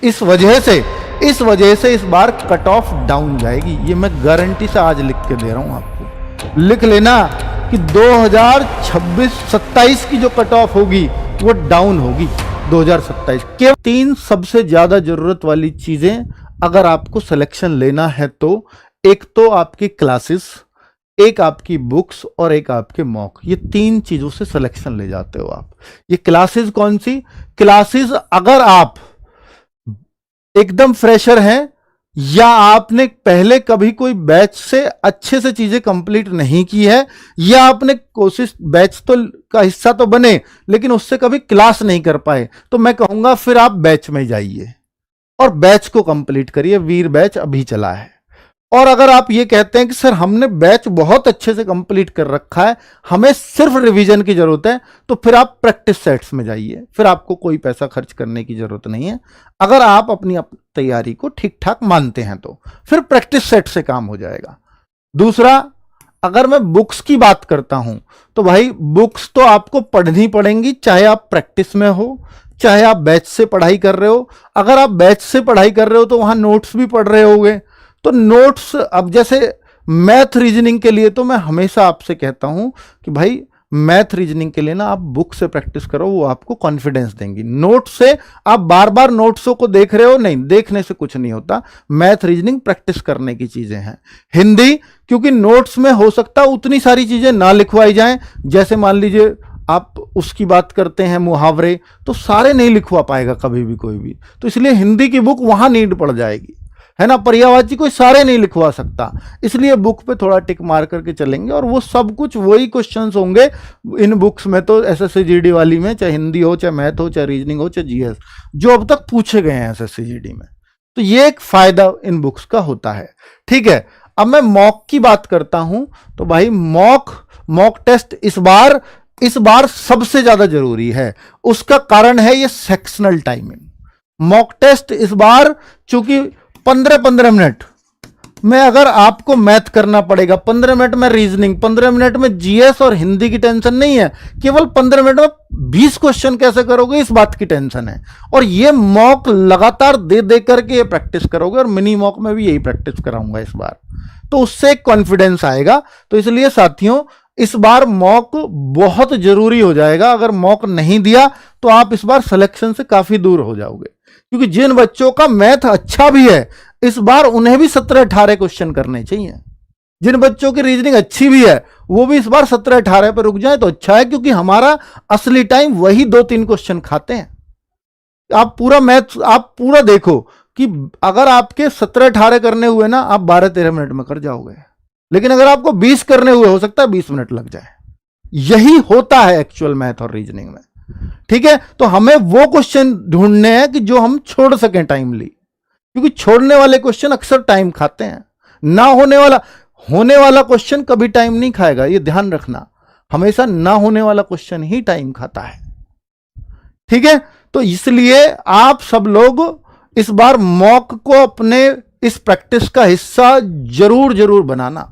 इस वजह से इस बार कट ऑफ डाउन जाएगी। ये मैं गारंटी से आज लिख के दे रहा हूं आपको, लिख लेना कि 2026-27 की जो कट ऑफ होगी वो डाउन होगी 2027। केवल 3 सबसे ज्यादा जरूरत वाली चीजें अगर आपको सिलेक्शन लेना है तो, एक तो आपकी क्लासेस, एक आपकी बुक्स और एक आपके मॉक, ये 3 चीजों से सिलेक्शन ले जाते हो आप। ये क्लासेस कौन सी? क्लासेस अगर आप एकदम फ्रेशर हैं या आपने पहले कभी कोई बैच से अच्छे से चीजें कंप्लीट नहीं की है, या आपने कोशिश बैच तो का हिस्सा तो बने लेकिन उससे कभी क्लास नहीं कर पाए, तो मैं कहूंगा फिर आप बैच में जाइए और बैच को कंप्लीट करिए। वीर बैच अभी चला है। और अगर आप ये कहते हैं कि सर हमने बैच बहुत अच्छे से कंप्लीट कर रखा है, हमें सिर्फ रिवीजन की जरूरत है, तो फिर आप प्रैक्टिस सेट्स में जाइए। फिर आपको कोई पैसा खर्च करने की जरूरत नहीं है। अगर आप अपनी तैयारी को ठीक ठाक मानते हैं तो फिर प्रैक्टिस सेट से काम हो जाएगा। दूसरा, अगर मैं बुक्स की बात करता हूं तो भाई बुक्स तो आपको पढ़नी पड़ेंगी, चाहे आप प्रैक्टिस में हो चाहे आप बैच से पढ़ाई कर रहे हो। अगर आप बैच से पढ़ाई कर रहे हो तो वहां नोट्स भी पढ़ रहे होगे, तो नोट्स, अब जैसे मैथ रीजनिंग के लिए तो मैं हमेशा आपसे कहता हूं कि भाई मैथ रीजनिंग के लिए ना आप बुक से प्रैक्टिस करो, वो आपको कॉन्फिडेंस देंगी। नोट से आप बार बार नोट्सों को देख रहे हो, नहीं, देखने से कुछ नहीं होता। मैथ रीजनिंग प्रैक्टिस करने की चीजें हैं। हिंदी, क्योंकि नोट्स में हो सकता उतनी सारी चीजें ना लिखवाई जाएं, जैसे मान लीजिए आप उसकी बात करते हैं मुहावरे, तो सारे नहीं लिखवा पाएगा कभी भी कोई भी, तो इसलिए हिंदी की बुक वहां नीड पड़ जाएगी, है ना। पर्यायवाची कोई सारे नहीं लिखवा सकता, इसलिए बुक पे थोड़ा टिक मार करके चलेंगे और वो सब कुछ वही क्वेश्चंस होंगे इन बुक्स में, तो एसएससी जीडी वाली में, चाहे हिंदी हो चाहे मैथ हो चाहे रीजनिंग हो चाहे जीएस, जो अब तक पूछे गए हैं एसएससी जीडी में। तो ये एक फायदा इन बुक्स का होता है, ठीक है। अब मैं मॉक की बात करता हूं तो भाई मॉक टेस्ट इस बार सबसे ज्यादा जरूरी है। उसका कारण है ये सेक्शनल टाइमिंग। मॉक टेस्ट इस बार चूंकि 15-15 मिनट में अगर आपको मैथ करना पड़ेगा, 15 मिनट में रीजनिंग, 15 मिनट में जीएस और हिंदी की टेंशन नहीं है, केवल 15 मिनट में 20 क्वेश्चन कैसे करोगे इस बात की टेंशन है। और ये मॉक लगातार दे दे करके ये प्रैक्टिस करोगे, और मिनी मॉक में भी यही प्रैक्टिस कराऊंगा इस बार, तो उससे एक कॉन्फिडेंस आएगा। तो इसलिए साथियों इस बार मॉक बहुत जरूरी हो जाएगा। अगर मॉक नहीं दिया तो आप इस बार सिलेक्शन से काफी दूर हो जाओगे, क्योंकि जिन बच्चों का मैथ अच्छा भी है इस बार उन्हें भी 17-18 क्वेश्चन करने चाहिए। जिन बच्चों की रीजनिंग अच्छी भी है वो भी इस बार 17-18 पर रुक जाए तो अच्छा है, क्योंकि हमारा असली टाइम वही 2-3 क्वेश्चन खाते हैं। आप पूरा मैथ आप पूरा देखो कि अगर आपके 17-18 करने हुए ना, आप 12-13 मिनट में कर जाओगे, लेकिन अगर आपको 20 करने हुए हो सकता है 20 मिनट लग जाए। यही होता है एक्चुअल मैथ और रीजनिंग में, ठीक है। तो हमें वो क्वेश्चन ढूंढने हैं कि जो हम छोड़ सकें टाइमली, क्योंकि छोड़ने वाले क्वेश्चन अक्सर टाइम खाते हैं। ना होने वाला क्वेश्चन कभी टाइम नहीं खाएगा, ये ध्यान रखना। हमेशा ना होने वाला क्वेश्चन ही टाइम खाता है, ठीक है। तो इसलिए आप सब लोग इस बार मॉक को अपने इस प्रैक्टिस का हिस्सा जरूर बनाना,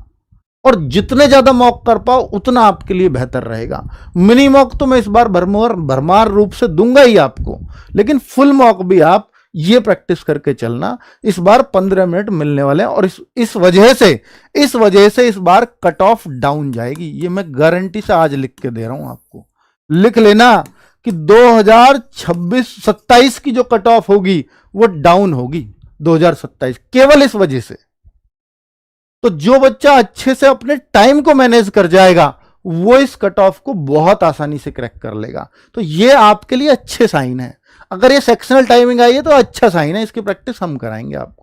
और जितने ज्यादा मॉक कर पाओ उतना आपके लिए बेहतर रहेगा। मिनी मॉक तो मैं इस बार भरमार रूप से दूंगा ही आपको, लेकिन फुल मॉक भी आप ये प्रैक्टिस करके चलना। इस बार 15 मिनट मिलने वाले हैं, और इस वजह से इस बार कट ऑफ डाउन जाएगी। ये मैं गारंटी से आज लिख के दे रहा हूं आपको, लिख लेना कि 2026-27 की जो कट ऑफ होगी वो डाउन होगी 2027, केवल इस वजह से। तो जो बच्चा अच्छे से अपने टाइम को मैनेज कर जाएगा वो इस कट ऑफ को बहुत आसानी से क्रैक कर लेगा। तो ये आपके लिए अच्छे साइन है। अगर ये सेक्शनल टाइमिंग आई है तो अच्छा साइन है, इसकी प्रैक्टिस हम कराएंगे आपको।